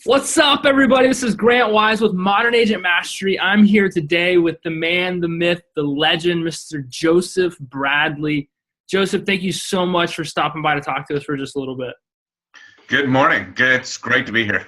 What's up, everybody? This is Grant Wise with Modern Agent Mastery. I'm here today with the man, the myth, the legend, Mr. Joseph Bradley. Joseph, thank you so much for stopping by to talk to us for just a little bit. Good morning. It's great to be here.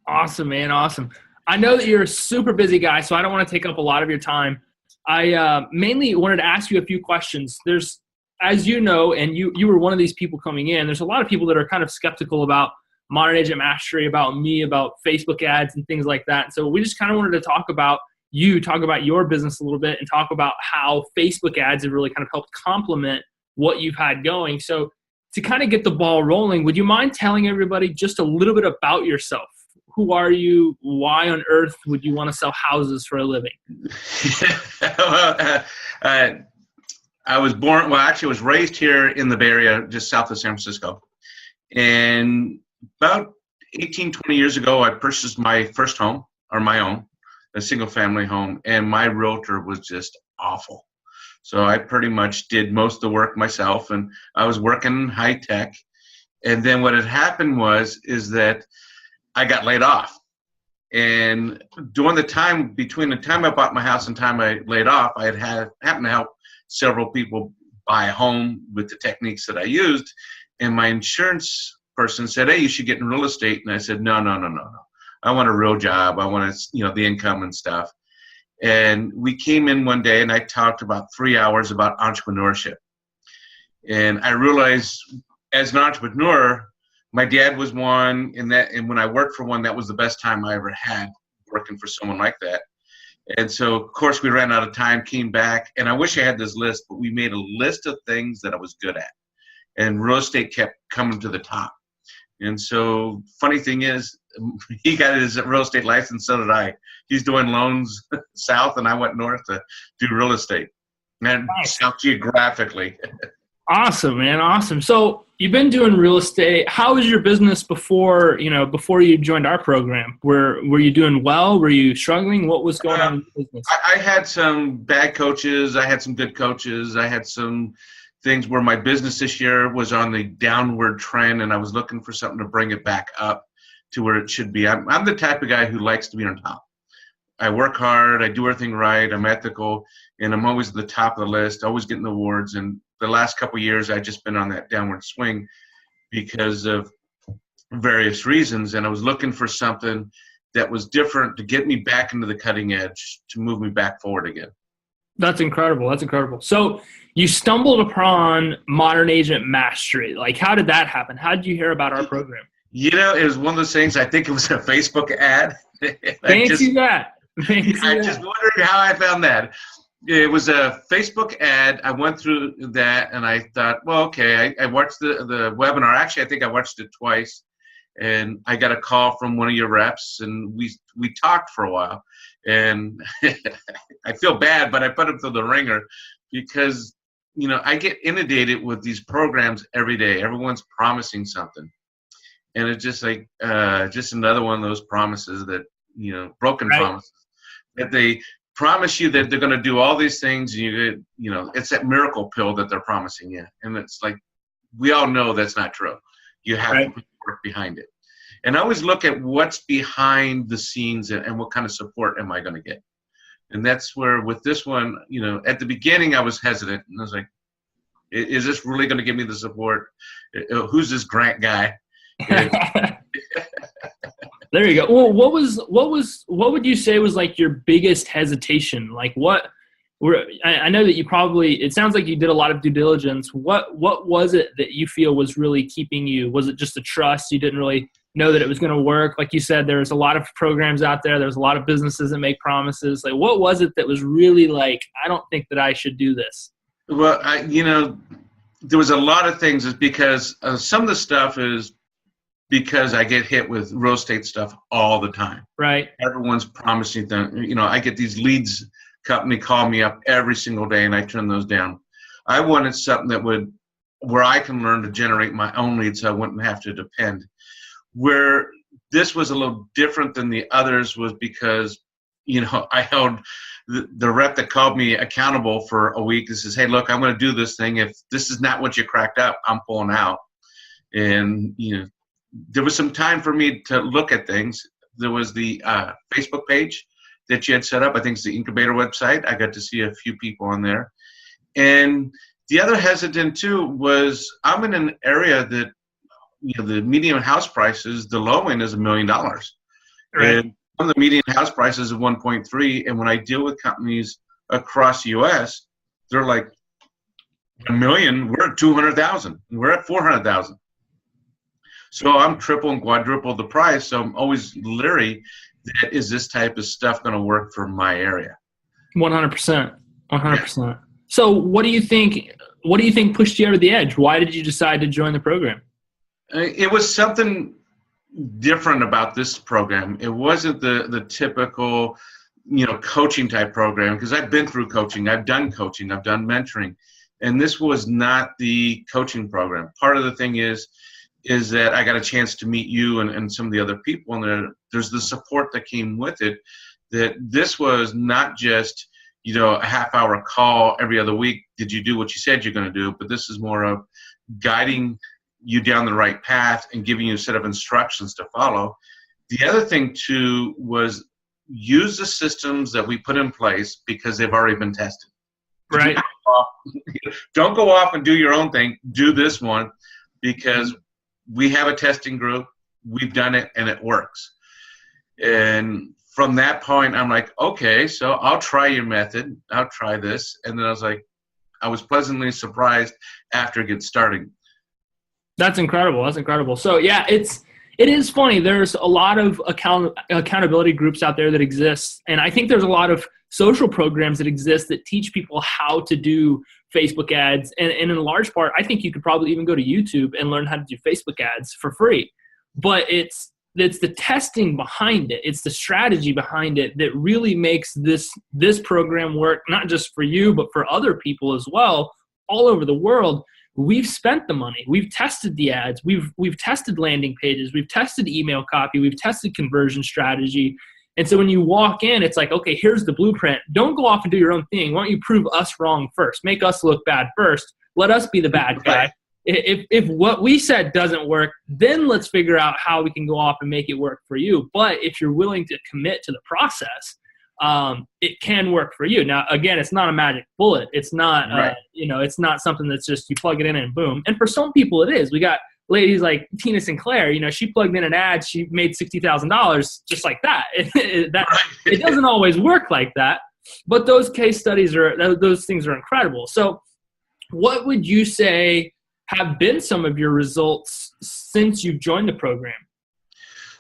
Awesome, man. Awesome. I know that you're a super busy guy, so I don't want to take up a lot of your time. I mainly wanted to ask you a few questions. There's, as you know, and you were one of these people coming in, there's a lot of people that are kind of skeptical about Modern Agent Mastery, about me, about Facebook ads and things like that. So we just kind of wanted to talk about your business a little bit and talk about how Facebook ads have really kind of helped complement what you've had going. So to kind of get the ball rolling, would you mind telling everybody just a little bit about yourself? Who are you? Why on earth would you want to sell houses for a living? I was raised here in the Bay Area, just south of San Francisco. And about 18, 20 years ago, I purchased my first home, or my own, a single family home, and my realtor was just awful. So I pretty much did most of the work myself, and I was working high tech. And then what had happened is that I got laid off. And during the time, between the time I bought my house and the time I laid off, I happened to help several people buy a home with the techniques that I used. And my insurance person said, "Hey, you should get in real estate." And I said, No. I want a real job. I want the income and stuff. And we came in one day and I talked about 3 hours about entrepreneurship. And I realized as an entrepreneur, my dad was one, and when I worked for one, that was the best time I ever had working for someone like that. And so, of course, we ran out of time, came back, and I wish I had this list, but we made a list of things that I was good at. And real estate kept coming to the top. And so, funny thing is, he got his real estate license, so did I. He's doing loans south, and I went north to do real estate. And Nice. south geographically. Awesome, man. Awesome. So you've been doing real estate. How was your business before you joined our program? Were you doing well? Were you struggling? What was going on in your business? I had some bad coaches. I had some good coaches. I had some things where my business this year was on the downward trend, and I was looking for something to bring it back up to where it should be. I'm the type of guy who likes to be on top. I work hard. I do everything right. I'm ethical, and I'm always at the top of the list, always getting awards. And the last couple of years, I've just been on that downward swing because of various reasons, and I was looking for something that was different to get me back into the cutting edge, to move me back forward again. That's incredible. That's incredible. So you stumbled upon Modern Agent Mastery. Like, how did that happen? How did you hear about our program? It was one of those things. I think it was a Facebook ad. I just wondered how I found that. It was a Facebook ad. I went through that, and I thought, well, okay. I watched the webinar. Actually, I think I watched it twice, and I got a call from one of your reps, and we talked for a while. And I feel bad, but I put him through the ringer because, I get inundated with these programs every day. Everyone's promising something. And it's just like, just another one of those promises that, broken Right. promises. That they promise you that they're going to do all these things. And it's that miracle pill that they're promising you. And it's like, we all know that's not true. You have Right. to put work behind it. And I always look at what's behind the scenes and what kind of support am I going to get. And that's where with this one, at the beginning I was hesitant. And I was like, is this really going to give me the support? Who's this Grant guy? There you go. Well, what would you say was like your biggest hesitation? Like I know that it sounds like you did a lot of due diligence. What was it that you feel was really keeping you? Was it just the trust? You didn't really know that it was going to work? Like you said, there's a lot of programs out there. There's a lot of businesses that make promises. Like, what was it that was really like, I don't think that I should do this? Well, there was a lot of things. Is because some of the stuff is because I get hit with real estate stuff all the time. Right. Everyone's promising them. I get these leads company call me up every single day, and I turn those down. I wanted something where I can learn to generate my own leads, so I wouldn't have to depend. Where this was a little different than the others was because, I held the rep that called me accountable for a week and says, "Hey, look, I'm going to do this thing. If this is not what you cracked up, I'm pulling out." And, there was some time for me to look at things. there was the Facebook page that you had set up. I think it's the incubator website. I got to see a few people on there. And the other hesitant too was I'm in an area that, the median house prices, the low end is $1 million. Right. And one of the median house prices is 1.3. And when I deal with companies across the U.S., they're like, $1 million, we're at 200,000. We're at 400,000. So I'm triple and quadruple the price. So I'm always leery that is this type of stuff going to work for my area? 100%. 100%. So what do you think pushed you over the edge? Why did you decide to join the program? It was something different about this program. It wasn't the typical, coaching type program, because I've been through coaching. I've done mentoring, and this was not the coaching program. Part of the thing is that I got a chance to meet you and some of the other people, and there's the support that came with it, that this was not just, a half-hour call every other week. Did you do what you said you're going to do? But this is more of guiding you down the right path and giving you a set of instructions to follow. The other thing, too, was use the systems that we put in place because they've already been tested. Right. Don't go off and do your own thing. Do this one because we have a testing group. We've done it, and it works. And from that point, I'm like, okay, so I'll try your method. I'll try this. And then I was pleasantly surprised after it gets started. That's incredible. So yeah, it is funny. There's a lot of accountability groups out there that exist. And I think there's a lot of social programs that exist that teach people how to do Facebook ads. And in large part, I think you could probably even go to YouTube and learn how to do Facebook ads for free. But it's the testing behind it. It's the strategy behind it that really makes this program work, not just for you, but for other people as well, all over the world. We've spent the money. We've tested the ads. We've tested landing pages. We've tested email copy. We've tested conversion strategy. And so when you walk in, it's like, okay, here's the blueprint. Don't go off and do your own thing. Why don't you prove us wrong first? Make us look bad first. Let us be the bad guy. If what we said doesn't work, then let's figure out how we can go off and make it work for you. But if you're willing to commit to the process, it can work for you. Now, again, it's not a magic bullet. It's not, right. It's not something that's just you plug it in and boom. And for some people it is. We got ladies like Tina Sinclair, she plugged in an ad, she made $60,000 just like that. It doesn't always work like that, but those case studies those things are incredible. So what would you say have been some of your results since you've joined the program?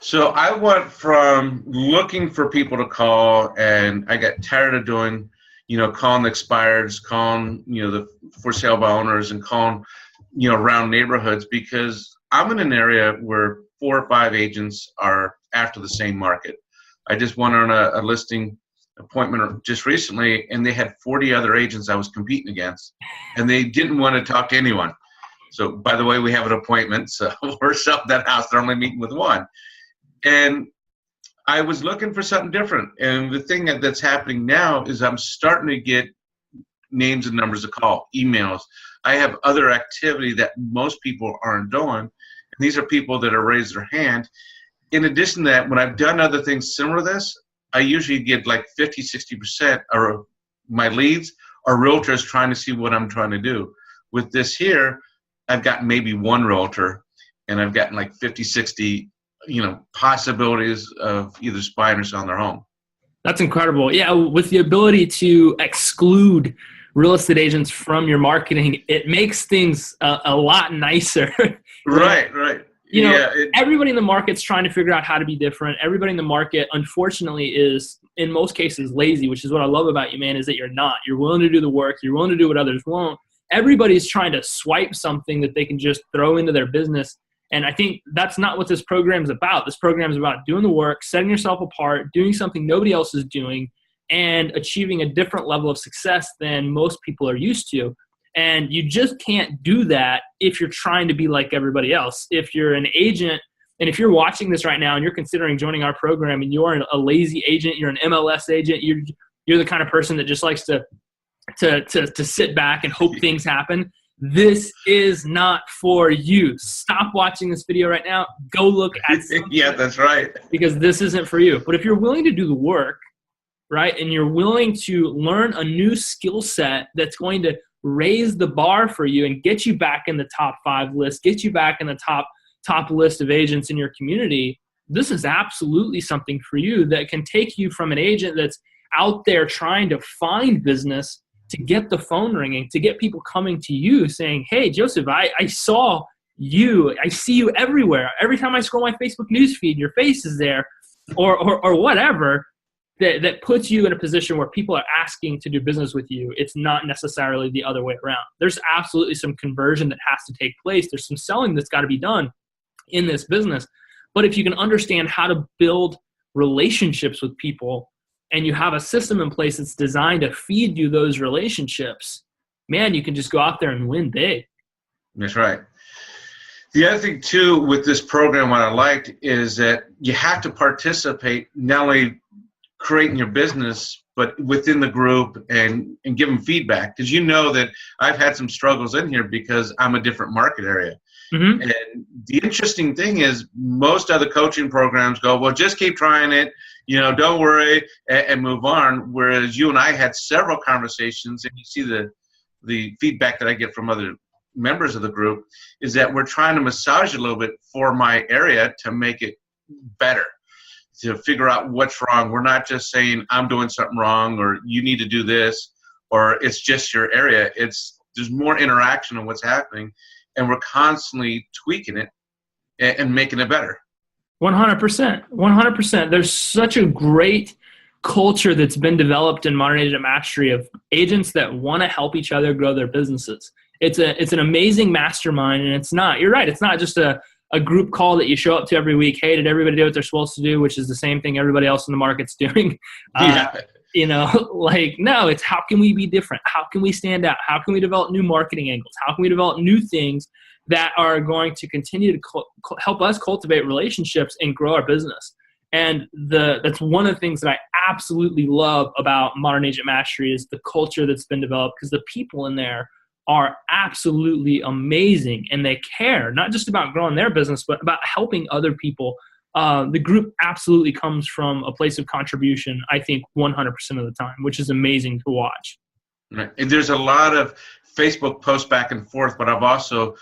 So I went from looking for people to call, and I got tired of doing, calling the expireds, calling, the for sale by owners, and calling, around neighborhoods, because I'm in an area where 4 or 5 agents are after the same market. I just went on a listing appointment just recently, and they had 40 other agents I was competing against, and they didn't want to talk to anyone. So, by the way, we have an appointment, so we're selling that house. They're only meeting with one. And I was looking for something different. And the thing that's happening now is I'm starting to get names and numbers to call, emails. I have other activity that most people aren't doing. And these are people that have raised their hand. In addition to that, when I've done other things similar to this, I usually get like 50, 60% of my leads are realtors trying to see what I'm trying to do. With this here, I've got maybe one realtor, and I've gotten like 50, 60 possibilities of either buying or selling their home. That's incredible. Yeah, with the ability to exclude real estate agents from your marketing, it makes things a lot nicer. Right. Everybody in the market's trying to figure out how to be different. Everybody in the market, unfortunately, is in most cases lazy, which is what I love about you, man, is that you're not. You're willing to do the work. You're willing to do what others won't. Everybody's trying to swipe something that they can just throw into their business. And I think that's not what this program is about. This program is about doing the work, setting yourself apart, doing something nobody else is doing, and achieving a different level of success than most people are used to. And you just can't do that if you're trying to be like everybody else. If you're an agent, and if you're watching this right now and you're considering joining our program and you are a lazy agent, you're an MLS agent, you're the kind of person that just likes to sit back and hope things happen, this is not for you. Stop watching this video right now. Go look at yeah, that's right. Because this isn't for you. But if you're willing to do the work, right, and you're willing to learn a new skill set that's going to raise the bar for you and get you back in the top 5 list, get you back in the top list of agents in your community, this is absolutely something for you that can take you from an agent that's out there trying to find business to get the phone ringing, to get people coming to you saying, hey, Joseph, I saw you. I see you everywhere. Every time I scroll my Facebook newsfeed, your face is there, or whatever, that puts you in a position where people are asking to do business with you. It's not necessarily the other way around. There's absolutely some conversion that has to take place. There's some selling that's got to be done in this business. But if you can understand how to build relationships with people and you have a system in place that's designed to feed you those relationships, man, you can just go out there and win big. That's right. The other thing, too, with this program, what I liked is that you have to participate, not only creating your business, but within the group and give them feedback. Because you know that I've had some struggles in here because I'm a different market area. Mm-hmm. And the interesting thing is most other coaching programs go, well, just keep trying it, don't worry, and move on. Whereas you and I had several conversations, and you see the feedback that I get from other members of the group is that we're trying to massage a little bit for my area to make it better, to figure out what's wrong. We're not just saying I'm doing something wrong or you need to do this or it's just your area. There's more interaction on what's happening, and we're constantly tweaking it and making it better. 100%. There's such a great culture that's been developed in Modern Agent Mastery of agents that want to help each other grow their businesses. It's an amazing mastermind, and you're right, it's not just a group call that you show up to every week. Hey, did everybody do what they're supposed to do? Which is the same thing everybody else in the market's doing. No, it's how can we be different? How can we stand out? How can we develop new marketing angles? How can we develop new things that are going to continue to help us cultivate relationships and grow our business? And that's one of the things that I absolutely love about Modern Agent Mastery is the culture that's been developed, because the people in there are absolutely amazing, and they care not just about growing their business, but about helping other people. The group absolutely comes from a place of contribution, I think 100% of the time, which is amazing to watch. Right. And there's a lot of Facebook posts back and forth, but I've also,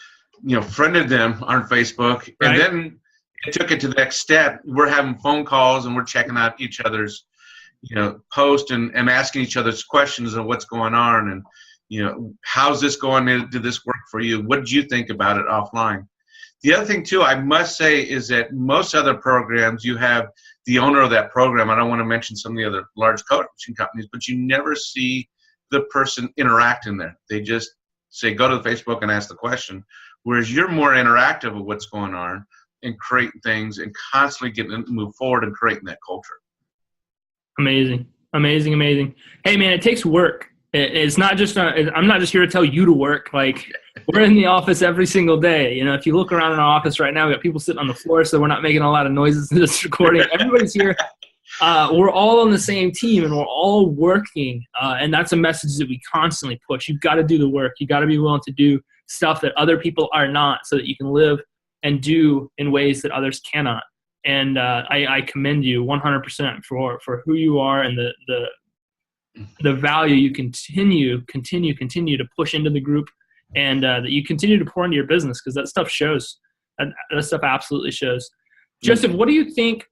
friended them on Facebook. And right. Then it took it to the next step. We're having phone calls and we're checking out each other's, post and asking each other's questions of what's going on. And, how's this going? Did this work for you? What did you think about it offline? The other thing, too, I must say is that most other programs, you have the owner of that program. I don't want to mention some of the other large coaching companies, but you never see the person interact in there. They just say, go to Facebook and ask the question. Whereas you're more interactive with what's going on and creating things and constantly getting them to move forward and creating that culture. Amazing. Hey, man, it takes work. It's not just I'm not just here to tell you to work. Like, we're in the office every single day. If you look around in our office right now, we got people sitting on the floor, so we're not making a lot of noises in this recording. Everybody's here. We're all on the same team, and we're all working. And that's a message that we constantly push. You've got to do the work. You got to be willing to do stuff that other people are not, so that you can live and do in ways that others cannot. And I commend you 100% for who you are and the value you continue to push into the group, and that you continue to pour into your business, because that stuff shows. That stuff absolutely shows. Joseph, what do you think?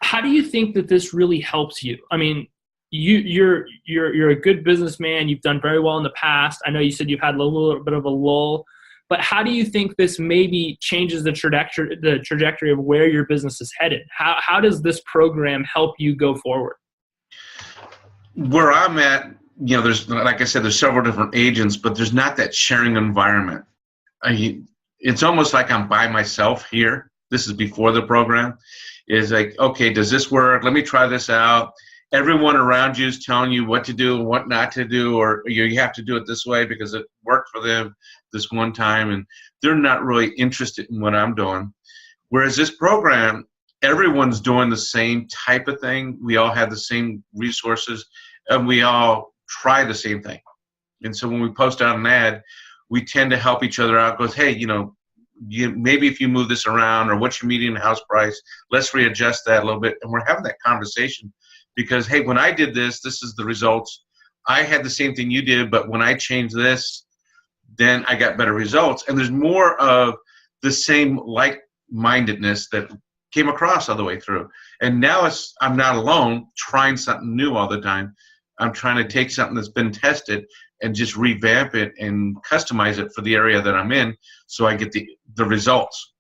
How do you think that this really helps you? I mean, you're a good businessman. You've done very well in the past. I know you said you've had a little bit of a lull, but how do you think this maybe changes the trajectory of where your business is headed? How does this program help you go forward? Where I'm at, there's, like I said, there's several different agents, but there's not that sharing environment. It's almost like I'm by myself here. This is before the program. Is like, okay, does this work? Let me try this out. Everyone around you is telling you what to do and what not to do, or you have to do it this way because it worked for them this one time, and they're not really interested in what I'm doing. Whereas this program, everyone's doing the same type of thing. We all have the same resources, and we all try the same thing. And so when we post out an ad, we tend to help each other out. Goes, hey, maybe if you move this around, or what's your median house price, let's readjust that a little bit. And we're having that conversation because, hey, when I did this is the results. I had the same thing you did, but when I changed this, then I got better results. And there's more of the same like-mindedness that came across all the way through. And now I'm not alone trying something new all the time. I'm trying to take something that's been tested and just revamp it and customize it for the area that I'm in so I get the results.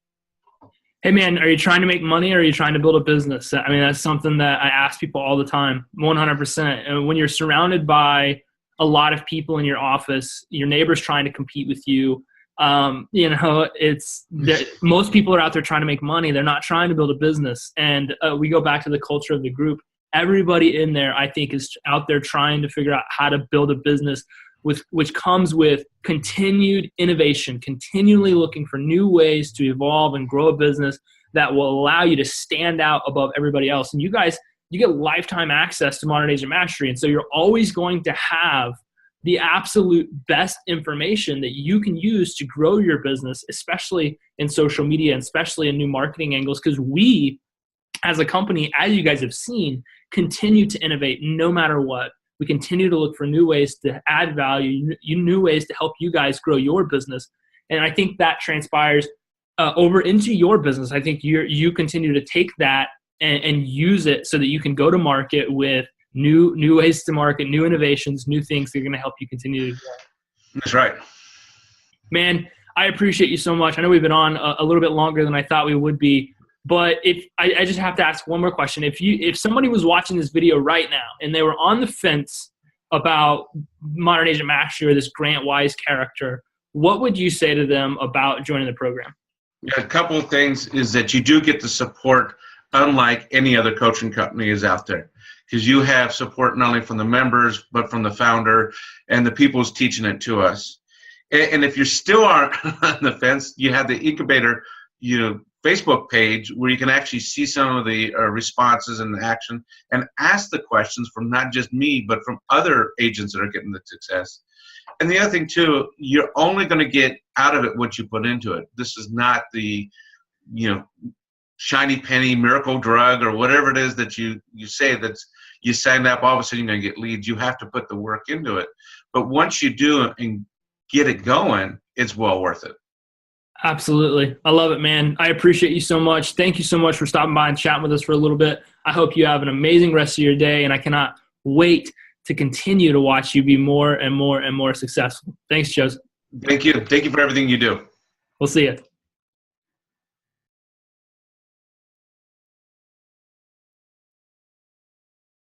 Hey, man, are you trying to make money or are you trying to build a business? I mean, that's something that I ask people all the time, 100%. And when you're surrounded by a lot of people in your office, your neighbor's trying to compete with you. Most people are out there trying to make money. They're not trying to build a business. And we go back to the culture of the group. Everybody in there, I think, is out there trying to figure out how to build a business which comes with continued innovation, continually looking for new ways to evolve and grow a business that will allow you to stand out above everybody else. And you guys, you get lifetime access to Modern Agent Mastery. And so you're always going to have the absolute best information that you can use to grow your business, especially in social media and especially in new marketing angles. Because we, as a company, as you guys have seen, continue to innovate no matter what. We continue to look for new ways to add value, new ways to help you guys grow your business. And I think that transpires over into your business. I think you continue to take that and use it so that you can go to market with new ways to market, new innovations, new things that are going to help you continue to grow. That's right. Man, I appreciate you so much. I know we've been on a little bit longer than I thought we would be, but if I just have to ask one more question. If somebody was watching this video right now and they were on the fence about Modern Agent Mastery or this Grant Wise character, what would you say to them about joining the program? Yeah, a couple of things is that you do get the support unlike any other coaching company is out there, because you have support not only from the members but from the founder and the people who's teaching it to us. And if you still aren't on the fence, you have the Incubator Facebook page where you can actually see some of the responses and action and ask the questions from not just me but from other agents that are getting the success. And the other thing too, you're only going to get out of it what you put into it. This is not the shiny penny miracle drug or whatever it is that you say that you sign up, all of a sudden you're going to get leads. You have to put the work into it. But once you do and get it going, it's well worth it. Absolutely. I love it, man. I appreciate you so much. Thank you so much for stopping by and chatting with us for a little bit. I hope you have an amazing rest of your day, and I cannot wait to continue to watch you be more and more and more successful. Thanks, Joseph. Thank you. Thank you for everything you do. We'll see you.